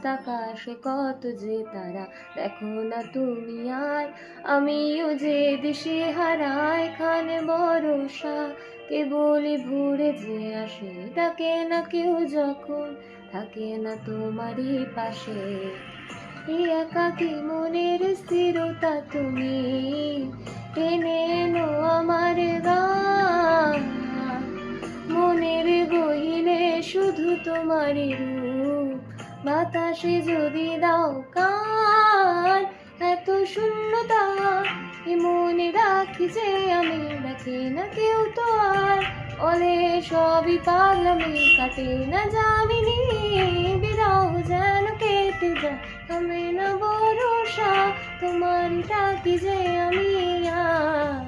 রাত আকাশে কত যে তারা, দেখো না তুমি আর আমিও যে দিশে হারাই খানে ভরসা, কেবলই ভুরে যে আসে, ডাকে না কেউ যখন থাকে না তোমারই পাশে। এই একাকী মনের স্থিরতা তুমি টেনে এনো আমার গান, মনের গহীনে শুধু তোমারই রূপ, বাতাসে যদি দাও কান। এত শূন্যতা এ মনে রাখি যে আমি, ডাকে না কেউ তো আর, অলে সবই পাগলামি কাটে না জামিনি, বিরহ যেন কেটে যায় থামে না ভরসা, তোমারই ডাকি যে আমি আর।